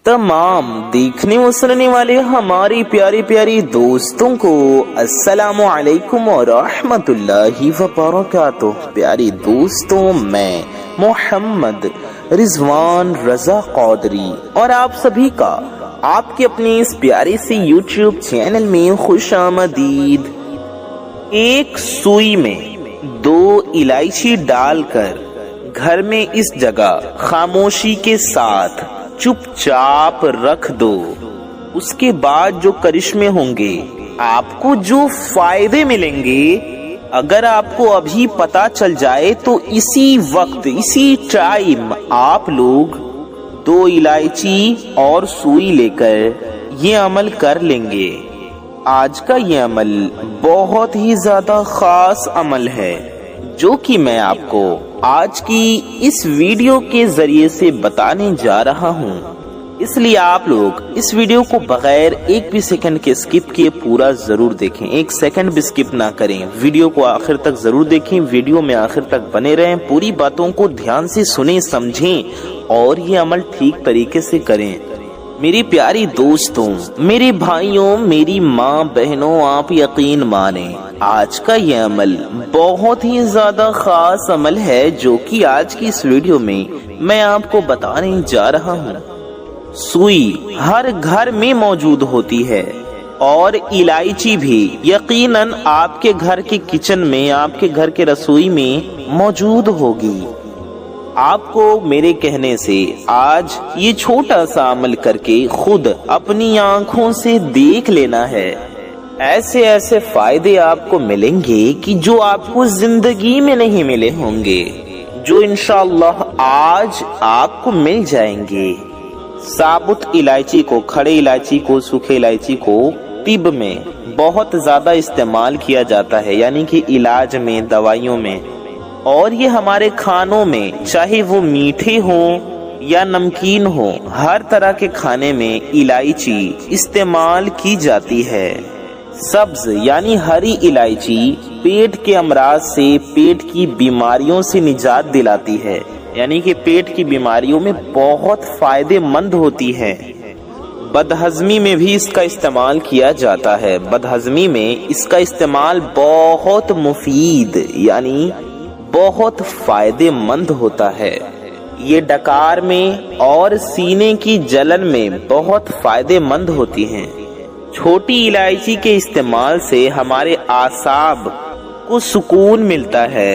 तमाम देखने व सुनने वाले हमारी प्यारी प्यारी दोस्तों को अस्सलामु अलैकुम और रहमतुल्लाहि व बरकातुहू। प्यारी दोस्तों, मैं मोहम्मद रिजवान रजा कौदरी और आप सभी का आपके अपने इस प्यारे से YouTube चैनल में खुशामदीद। एक सुई में 2 इलायची डालकर घर में इस जगह खामोशी के साथ चुपचाप रख दो। उसके बाद जो करिश्मे होंगे, आपको जो फायदे मिलेंगे, अगर आपको अभी पता चल जाए तो इसी वक्त इसी टाइम आप लोग 2 इलायची और सुई लेकर ये अमल कर लेंगे। आज का ये अमल बहुत ही ज्यादा खास अमल है जो कि मैं आपको आज की इस वीडियो के जरिए से बताने जा रहा हूँ। इसलिए आप लोग इस वीडियो को बगैर एक भी सेकंड के स्किप किए पूरा जरूर देखें। 1 सेकंड भी स्किप ना करें। वीडियो को आखिर तक जरूर देखें। वीडियो में आखिर तक बने रहें। पूरी बातों को ध्यान से सुनें, समझें और ये अमल ठीक तरीके से करें। मेरी प्यारी दोस्तों, मेरे भाइयों, मेरी माँ बहनों, आप यकीन माने आज का ये अमल बहुत ही ज्यादा खास अमल है जो कि आज की इस वीडियो में मैं आपको बताने जा रहा हूँ। सुई हर घर में मौजूद होती है और इलायची भी यकीनन आपके घर के किचन में, आपके घर के रसोई में मौजूद होगी। आपको मेरे कहने से आज ये छोटा सा अमल करके खुद अपनी आंखों से देख लेना है। ऐसे ऐसे फायदे आपको मिलेंगे कि जो आपको जिंदगी में नहीं मिले होंगे, जो इंशाअल्लाह आज आपको मिल जाएंगे। साबुत इलायची को, खड़े इलायची को, सूखे इलायची को तिब में बहुत ज्यादा इस्तेमाल किया जाता है, यानी कि इलाज में, दवाइयों में। और ये हमारे खानों में, चाहे वो मीठे हों या नमकीन हो, हर तरह के खाने में इलायची इस्तेमाल की जाती है। सब्ज यानी हरी इलायची पेट के अमराज से, पेट की बीमारियों से निजात दिलाती है, यानी कि पेट की बीमारियों में बहुत फायदेमंद होती है। बदहजमी में भी इसका इस्तेमाल किया जाता है। बदहजमी में इसका इस्तेमाल बहुत मुफीद यानी बहुत फायदेमंद होता है। ये डकार में और सीने की जलन में बहुत फायदेमंद होती हैं। छोटी इलायची के इस्तेमाल से हमारे आसाब को सुकून मिलता है।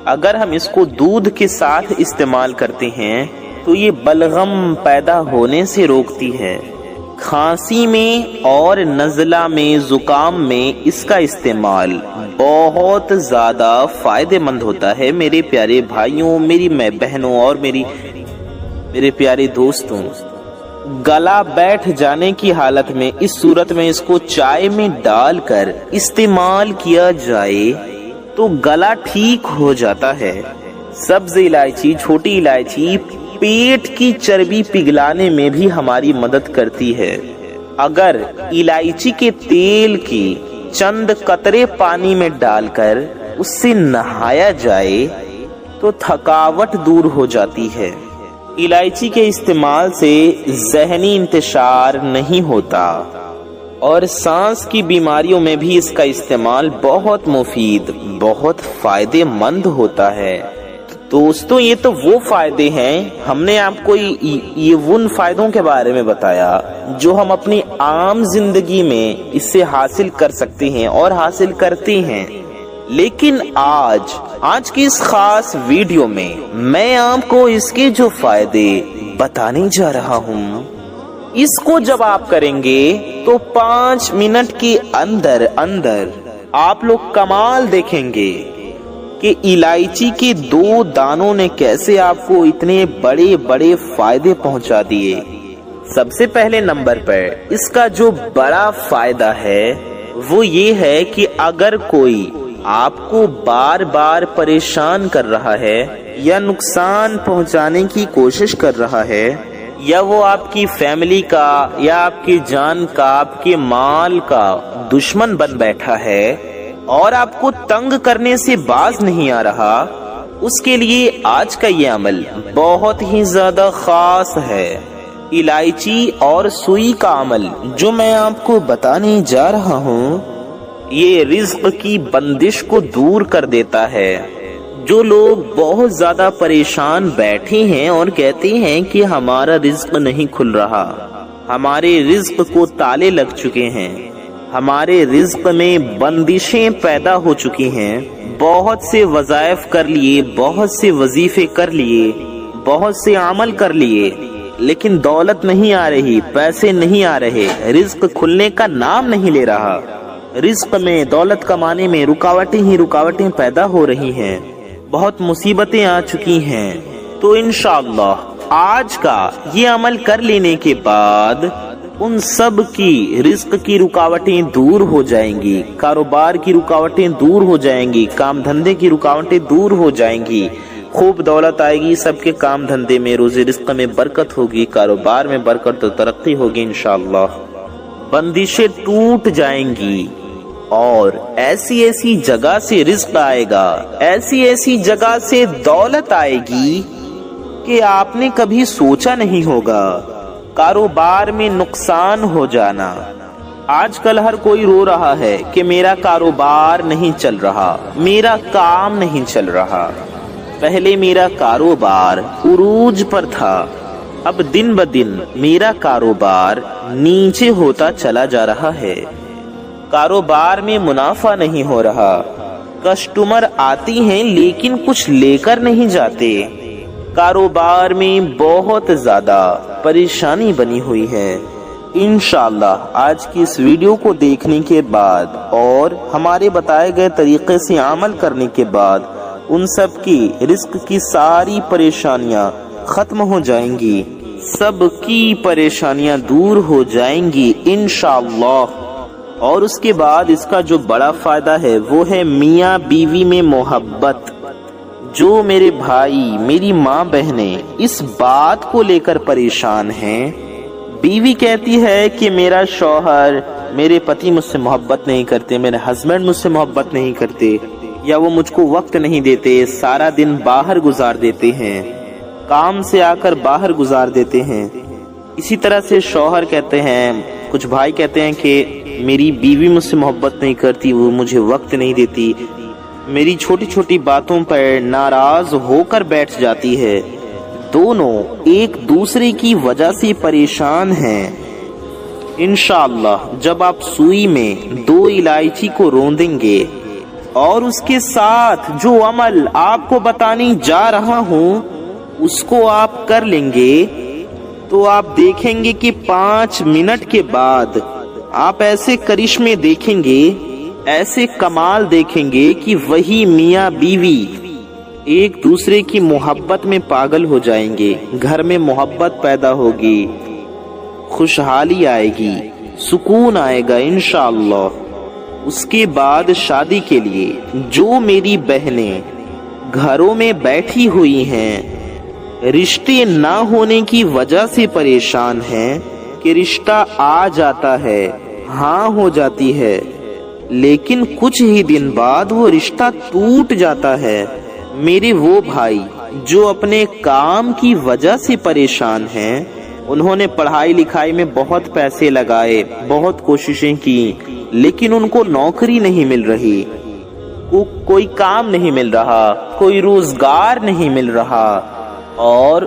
अगर हम इसको दूध के साथ इस्तेमाल करते हैं तो ये बलगम पैदा होने से रोकती है। खांसी में और नज़ला में, जुकाम में इसका इस्तेमाल बहुत ज्यादा फायदेमंद होता है। मेरे प्यारे भाइयों, मेरी बहनों और मेरे प्यारे दोस्तों, गला बैठ जाने की हालत में इस सूरत में इसको चाय में डालकर इस्तेमाल किया जाए तो गला ठीक हो जाता है। सब्ज इलायची, छोटी इलायची पेट की चर्बी पिघलाने में भी हमारी मदद करती है। अगर इलायची के तेल की चंद कतरे पानी में डालकर उससे नहाया जाए तो थकावट दूर हो जाती है। इलायची के इस्तेमाल से ज़हनी इंतशार नहीं होता और सांस की बीमारियों में भी इसका इस्तेमाल बहुत मुफीद, बहुत फायदेमंद होता है। दोस्तों, ये तो वो फायदे हैं, हमने आपको ये उन फायदों के बारे में बताया जो हम अपनी आम जिंदगी में इससे हासिल कर सकते हैं और हासिल करते हैं। लेकिन आज की इस खास वीडियो में मैं आपको इसके जो फायदे बताने जा रहा हूँ, इसको जब आप करेंगे तो 5 मिनट के अंदर अंदर आप लोग कमाल देखेंगे कि इलायची के 2 दानों ने कैसे आपको इतने बड़े बड़े फायदे पहुंचा दिए। सबसे पहले नंबर पर इसका जो बड़ा फायदा है वो ये है कि अगर कोई आपको बार बार परेशान कर रहा है या नुकसान पहुंचाने की कोशिश कर रहा है, या वो आपकी फैमिली का या आपकी जान का, आपके माल का दुश्मन बन बैठा है और आपको तंग करने से बाज नहीं आ रहा, उसके लिए आज का ये अमल बहुत ही ज्यादा खास है। इलायची और सुई का अमल जो मैं आपको बताने जा रहा हूँ, ये रिज्क की बंदिश को दूर कर देता है। जो लोग बहुत ज्यादा परेशान बैठे हैं और कहते हैं कि हमारा रिज्क नहीं खुल रहा, हमारे रिज्क को ताले लग चुके हैं, हमारे रिज्क में बंदिशें पैदा हो चुकी हैं, बहुत से वज़ाइफ कर लिए, बहुत से वजीफे कर लिए, बहुत से अमल कर लिए, लेकिन दौलत नहीं आ रही, पैसे नहीं आ रहे, रिज्क खुलने का नाम नहीं ले रहा, रिज्क में दौलत कमाने में रुकावटें ही रुकावटें पैदा हो रही हैं, बहुत मुसीबतें आ चुकी हैं। तो इंशाअल्लाह आज का ये अमल कर लेने के बाद उन सब की रिज्क की रुकावटें दूर हो जाएंगी, कारोबार की रुकावटें दूर हो जाएंगी, काम धंधे की रुकावटें दूर हो जाएंगी, खूब दौलत आएगी, सबके काम धंधे में रोज़ी रिज्क में बरकत होगी, कारोबार में बरकत और तरक्की होगी इंशाअल्लाह। बंदिशें टूट जाएंगी और ऐसी ऐसी जगह से रिज्क आएगा, ऐसी ऐसी जगह से दौलत आएगी कि आपने कभी सोचा नहीं होगा। कारोबार में नुकसान हो जाना, आजकल हर कोई रो रहा है कि मेरा कारोबार नहीं चल रहा, मेरा काम नहीं चल रहा। पहले मेरा कारोबार उरूज पर था, अब दिन ब दिन मेरा कारोबार नीचे होता चला जा रहा है। कारोबार में मुनाफा नहीं हो रहा, कस्टमर आती हैं लेकिन कुछ लेकर नहीं जाते, कारोबार में बहुत ज्यादा परेशानी बनी हुई है। इंशाअल्लाह आज की इस वीडियो को देखने के बाद और हमारे बताए गए तरीके से अमल करने के बाद उन सब की रिस्क की सारी परेशानियां खत्म हो जाएंगी, सबकी परेशानियां दूर हो जाएंगी इंशाअल्लाह। और उसके बाद इसका जो बड़ा फायदा है वो है मियाँ बीवी में मोहब्बत। जो मेरे भाई मेरी माँ बहनें इस बात को लेकर परेशान हैं, बीवी कहती है कि मेरा शौहर, मेरे पति मुझसे मोहब्बत नहीं करते, मेरे हस्बैंड मुझसे मोहब्बत नहीं करते, या वो मुझको वक्त नहीं देते, सारा दिन बाहर गुजार देते हैं, काम से आकर बाहर गुजार देते हैं। इसी तरह से शौहर कहते हैं, कुछ भाई कहते हैं कि मेरी बीवी मुझसे मोहब्बत नहीं करती, वो मुझे वक्त नहीं देती, मेरी छोटी छोटी बातों पर नाराज होकर बैठ जाती है। दोनों एक दूसरे की वजह से परेशान हैं। इंशाअल्लाह जब आप सुई में 2 इलायची को रोंदेंगे और उसके साथ जो अमल आपको बताने जा रहा हूँ उसको आप कर लेंगे तो आप देखेंगे कि 5 मिनट के बाद आप ऐसे करिश्मे देखेंगे, ऐसे कमाल देखेंगे कि वही मियाँ बीवी एक दूसरे की मोहब्बत में पागल हो जाएंगे, घर में मोहब्बत पैदा होगी, खुशहाली आएगी, सुकून आएगा इंशाअल्लाह। उसके बाद शादी के लिए जो मेरी बहनें घरों में बैठी हुई हैं, रिश्ते ना होने की वजह से परेशान हैं कि रिश्ता आ जाता है, हाँ हो जाती है, लेकिन कुछ ही दिन बाद वो रिश्ता टूट जाता है। मेरे वो भाई जो अपने काम की वजह से परेशान हैं, उन्होंने पढ़ाई लिखाई में बहुत पैसे लगाए, बहुत कोशिशें की, लेकिन उनको नौकरी नहीं मिल रही, कोई काम नहीं मिल रहा, कोई रोजगार नहीं मिल रहा, और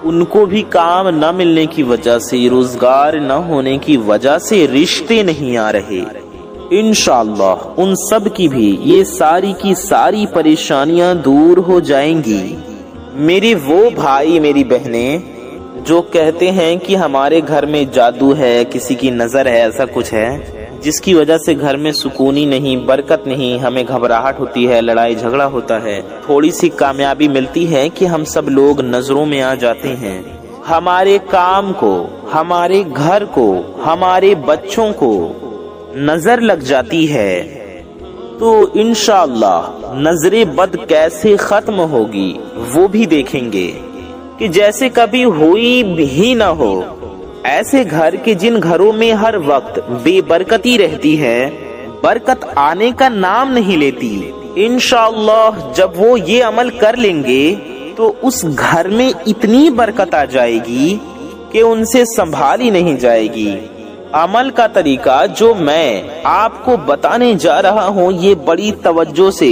उनको भी काम न मिलने की वजह से, रोजगार न होने की वजह से रिश्ते नहीं आ रहे। इंशाअल्लाह उन सब की भी ये सारी की सारी परेशानियां दूर हो जाएंगी। मेरे वो भाई मेरी बहनें जो कहते हैं कि हमारे घर में जादू है, किसी की नजर है, ऐसा कुछ है जिसकी वजह से घर में सुकूनी नहीं, बरकत नहीं, हमें घबराहट होती है, लड़ाई झगड़ा होता है, थोड़ी सी कामयाबी मिलती है कि हम सब लोग नजरों में आ जाते हैं, हमारे काम को, हमारे घर को, हमारे बच्चों को नजर लग जाती है। तो इंशाअल्लाह नजरे बद कैसे खत्म होगी वो भी देखेंगे कि जैसे कभी हुई भी ना हो। ऐसे घर के जिन घरों में हर वक्त बेबरकती रहती है, बरकत आने का नाम नहीं लेती, इंशाअल्लाह जब वो ये अमल कर लेंगे तो उस घर में इतनी बरकत आ जाएगी कि उनसे संभाली नहीं जाएगी। अमल का तरीका जो मैं आपको बताने जा रहा हूँ, ये बड़ी तवज्जो से,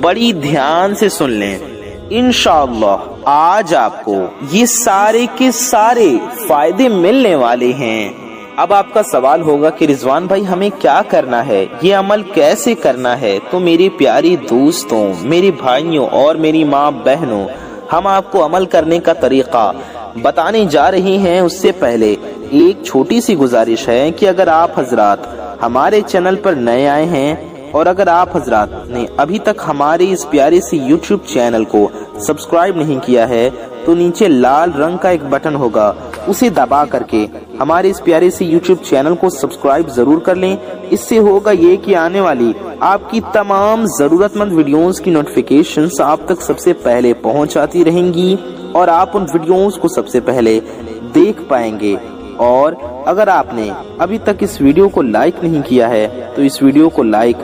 बड़ी ध्यान से सुन लें। इंशाअल्लाह आज आपको ये सारे के सारे फायदे मिलने वाले हैं। अब आपका सवाल होगा कि रिजवान भाई हमें क्या करना है, ये अमल कैसे करना है? तो मेरे प्यारे दोस्तों, मेरे भाइयों और मेरी माँ बहनों, हम आपको अमल करने का तरीका बताने जा रहे हैं। उससे पहले एक छोटी सी गुजारिश है कि अगर आप हजरात हमारे चैनल पर नए आए हैं और अगर आप हजरात ने अभी तक हमारे इस प्यारे से YouTube चैनल को सब्सक्राइब नहीं किया है, तो नीचे लाल रंग का एक बटन होगा, उसे दबा करके हमारे इस प्यारे से YouTube चैनल को सब्सक्राइब जरूर कर लें। इससे होगा ये कि आने वाली आपकी तमाम जरूरतमंद वीडियोस की नोटिफिकेशंस आप तक सबसे पहले पहुंच आती रहेंगी और आप उन वीडियोस को सबसे पहले देख पाएंगे। और अगर आपने अभी तक इस वीडियो को लाइक नहीं किया है तो इस वीडियो को लाइक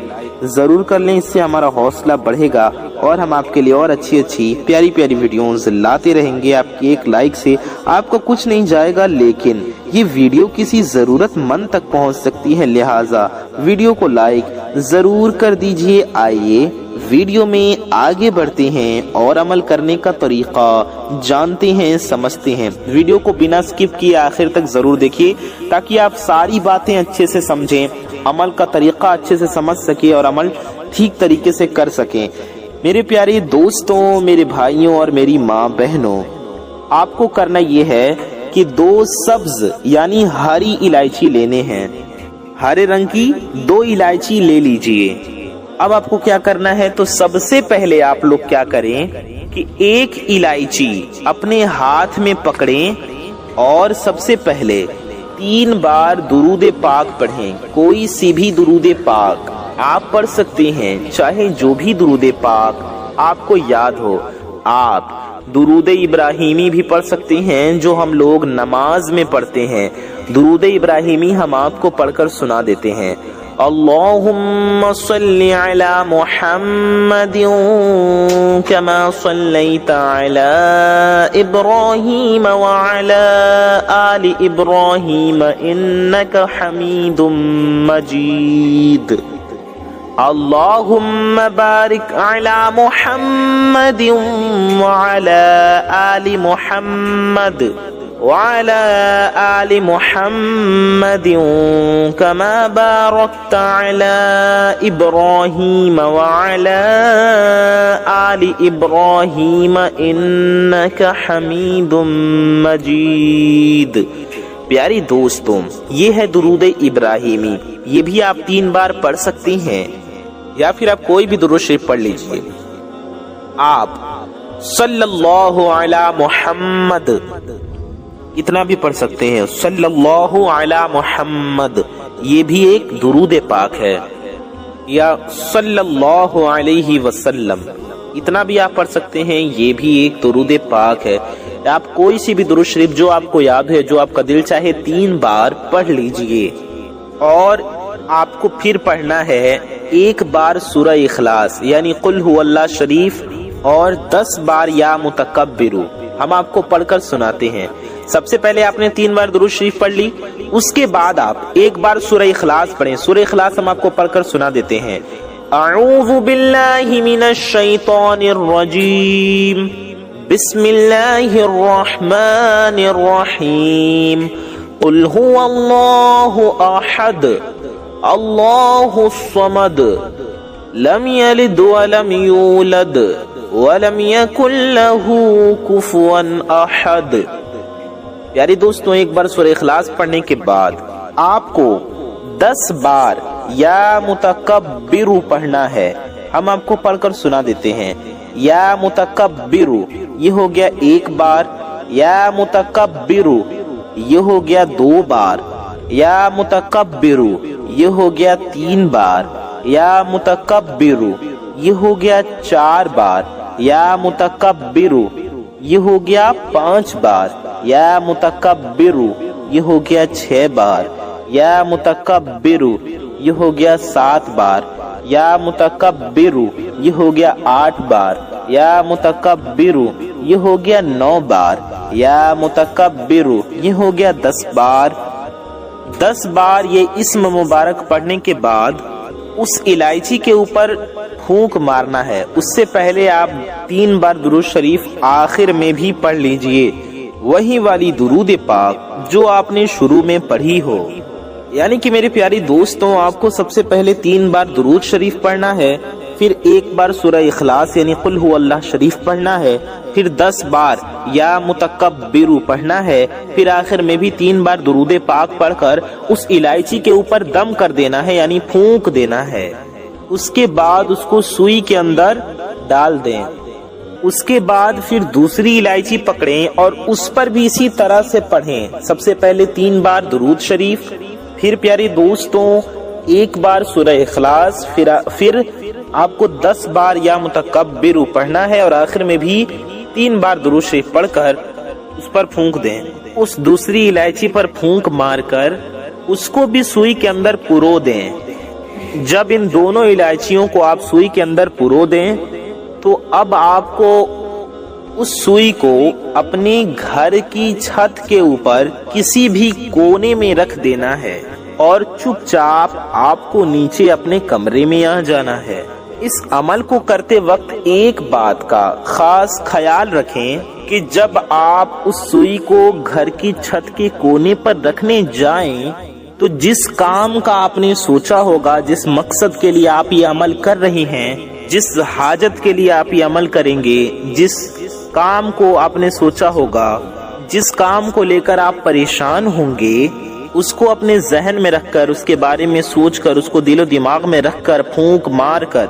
जरूर कर लें, इससे हमारा हौसला बढ़ेगा और हम आपके लिए और अच्छी अच्छी प्यारी प्यारी वीडियोस लाते रहेंगे। आपकी एक लाइक से आपको कुछ नहीं जाएगा, लेकिन ये वीडियो किसी जरूरतमंद तक पहुंच सकती है, लिहाजा वीडियो को लाइक जरूर कर दीजिए। आइए वीडियो में आगे बढ़ते हैं और अमल करने का तरीका जानते हैं, समझते हैं। वीडियो को बिना स्किप किए आखिर तक जरूर देखिए ताकि आप सारी बातें अच्छे से समझें, अमल का तरीका अच्छे से समझ सके और अमल ठीक तरीके से कर सकें। मेरे प्यारे दोस्तों, मेरे भाइयों और मेरी माँ बहनों, आपको करना ये है कि 2 सब्ज यानी हरी इलायची लेने हैं। हरे रंग की 2 इलायची ले लीजिए। अब आपको क्या करना है, तो सबसे पहले आप लोग क्या करें कि 1 इलायची अपने हाथ में पकड़ें और सबसे पहले 3 बार दुरूद पाक पढ़ें। कोई सी भी दुरूद पाक आप पढ़ सकते हैं, चाहे जो भी दुरूद पाक आपको याद हो। आप दुरूद इब्राहिमी भी पढ़ सकते हैं जो हम लोग नमाज में पढ़ते हैं। दुरूद इब्राहिमी हम आपको पढ़कर सुना देते हैं। अल्लाहुम्मा सल्ली अला मुहम्मदिन कमा सल्लैता अला इब्राहीम व अला आलि इब्राहीम इन्नका हमीदुम मजीद। अल्लाहुम्मा बारिक अला मुहम्मदिन व अला आलि मुहम्मद वअला आलि मुहम्मदिन कमा बारकता अला इब्राहीम वअला आलि इब्राहीम इन्नका हमीदुम मजीद। प्यारी दोस्तों, ये है दुरूद इब्राहिमी। ये भी आप 3 बार पढ़ सकती हैं या फिर आप कोई भी दुरूद शरीफ पढ़ लीजिए। आप सल्लल्लाहु अला मुहम्मद इतना भी पढ़ सकते हैं। सल्लल्लाहु अला मुहम्मद ये भी एक दुरूद पाक है, या सल्लल्लाहु अलैहि वसल्लम इतना भी आप पढ़ सकते हैं, ये भी एक दुरूद पाक है। आप कोई सी भी दुरूद शरीफ जो आपको याद है, जो आपका दिल चाहे, 3 बार पढ़ लीजिए। और आपको फिर पढ़ना है 1 बार सूरह इखलास यानी कुल हुवल्लाह शरीफ और 10 बार या मुतकब्बिरू हम आपको पढ़कर सुनाते हैं। सबसे पहले आपने 3 बार दुरूद शरीफ पढ़ ली, उसके बाद आप 1 बार सूरह इखलास पढ़ें। सूरह इखलास हम आपको पढ़कर सुना देते हैं। अऊज़ु बिल्लाहि मिनश शैतानिर रजीम, बिस्मिल्लाहिर रहमानिर रहीम, कुल हुवल्लाहु अहद, अल्लाहुस समद, लम यलिद व लम यूलद व लम यकुल लहू कुफुवन अहद। प्यारे दोस्तों, 1 बार सूरह इखलास पढ़ने के बाद आपको 10 बार या मुतकब्बिरू पढ़ना है। हम आपको पढ़कर सुना देते हैं। या मुतकब्बिरू ये हो गया 1 बार, या मुतकब्बिरू ये हो गया 2 बार, या मुतकब्बिरू ये हो गया 3 बार, या मुतकब्बिरू ये हो गया 4 बार, या मुतकब्बिरू ये हो गया 5 बार, या मुतकब्बिरू ये हो गया 6 बार, या मुतकब्बिरू ये हो गया 7 बार, या मुतकब्बिरू ये हो गया 8 बार, या मुतकब्बिरू ये हो गया 9 बार, یا متکبر، یہ ہو گیا 10 بار۔ 10 بار یہ اسم مبارک پڑھنے کے بعد اس الائچی کے اوپر پھونک مارنا ہے۔ اس سے پہلے آپ 3 بار درود شریف آخر میں بھی پڑھ لیجئے، وہی والی درود پاک جو آپ نے شروع میں پڑھی ہو۔ یعنی کہ میرے پیارے دوستوں، آپ کو سب سے پہلے 3 بار درود شریف پڑھنا ہے، پھر 1 بار سورہ اخلاص یعنی قل هو اللہ شریف پڑھنا ہے، پھر 10 بار یا متکبر پڑھنا ہے، پھر آخر میں بھی 3 بار درود پاک پڑھ کر اس الائچی کے اوپر دم کر دینا ہے یعنی پھونک دینا ہے۔ اس کے بعد اس کو سوئی کے اندر ڈال دیں۔ اس کے بعد پھر دوسری الائچی پکڑیں اور اس پر بھی اسی طرح سے پڑھیں۔ سب سے پہلے 3 بار درود شریف، پھر پیارے دوستوں 1 بار سورہ اخلاص، پھر آپ کو 10 بار یا متکبر پڑھنا ہے اور آخر میں بھی 3 بار درود شریف پڑھ کر اس پر پھونک دیں۔ اس دوسری الائچی پر پھونک مار کر اس کو بھی سوئی کے اندر پرو دیں۔ جب ان دونوں الائچیوں کو آپ سوئی کے اندر پرو دیں تو اب آپ کو اس سوئی کو اپنے گھر کی چھت کے اوپر کسی بھی کونے میں رکھ دینا ہے اور چپ چاپ آپ کو نیچے اپنے کمرے میں آ جانا ہے۔ اس عمل کو کرتے وقت ایک بات کا خاص خیال رکھیں کہ جب آپ اس سوئی کو گھر کی چھت کے کونے پر رکھنے جائیں تو جس کام کا آپ نے سوچا ہوگا، جس مقصد کے لیے آپ یہ عمل کر رہے ہیں، جس حاجت کے لیے آپ یہ عمل کریں گے، جس کام کو آپ نے سوچا ہوگا، جس کام کو لے کر آپ پریشان ہوں گے، اس کو اپنے ذہن میں رکھ کر، اس کے بارے میں سوچ کر، اس کو دل و دماغ میں رکھ کر پھونک مار کر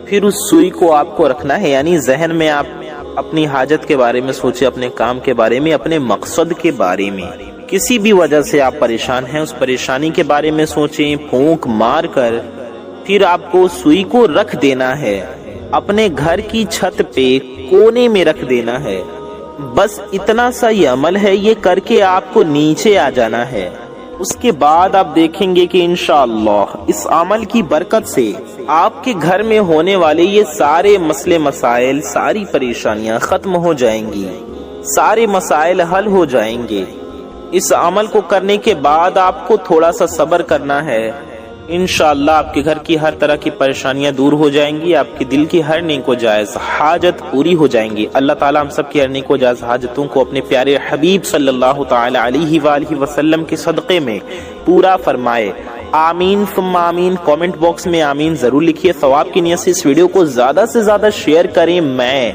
پھر اس سوئی کو آپ کو رکھنا ہے۔ یعنی ذہن میں آپ اپنی حاجت کے بارے میں سوچیں، اپنے کام کے بارے میں، اپنے مقصد کے بارے میں۔ کسی بھی وجہ سے آپ پریشان ہیں، اس پریشانی کے بارے میں سوچیں، پھونک مار کر پھر آپ کو سوئی کو رکھ دینا ہے، اپنے گھر کی چھت پہ کونے میں رکھ دینا ہے۔ بس اتنا سا یہ عمل ہے، یہ کر کے آپ کو نیچے آ جانا ہے۔ اس کے بعد آپ دیکھیں گے کہ انشاءاللہ اس عمل کی برکت سے آپ کے گھر میں ہونے والے یہ سارے مسئلے مسائل، ساری پریشانیاں ختم ہو جائیں گی، سارے مسائل حل ہو جائیں گے۔ اس عمل کو کرنے کے بعد آپ کو تھوڑا سا صبر کرنا ہے، انشاءاللہ آپ کے گھر کی ہر طرح کی پریشانیاں دور ہو جائیں گی، آپ کے دل کی ہر نیک و جائز حاجت پوری ہو جائیں گی۔ اللہ تعالیٰ ہم سب کی ہر نیک و جائز حاجتوں کو اپنے پیارے حبیب صلی اللہ تعالی علیہ وآلہ وسلم کے صدقے میں پورا فرمائے۔ آمین ثم آمین۔ کامنٹ باکس میں آمین ضرور لکھیے۔ ثواب کی نیت سے اس ویڈیو کو زیادہ سے زیادہ شیئر کریں۔ میں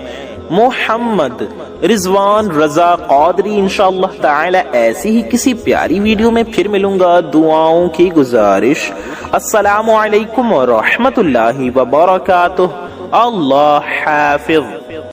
محمد رضوان رضا قادری انشاءاللہ تعالی ایسی ہی کسی پیاری ویڈیو میں پھر ملوں گا۔ دعاؤں کی گزارش۔ السلام علیکم ورحمۃ اللہ وبرکاتہ۔ اللہ حافظ۔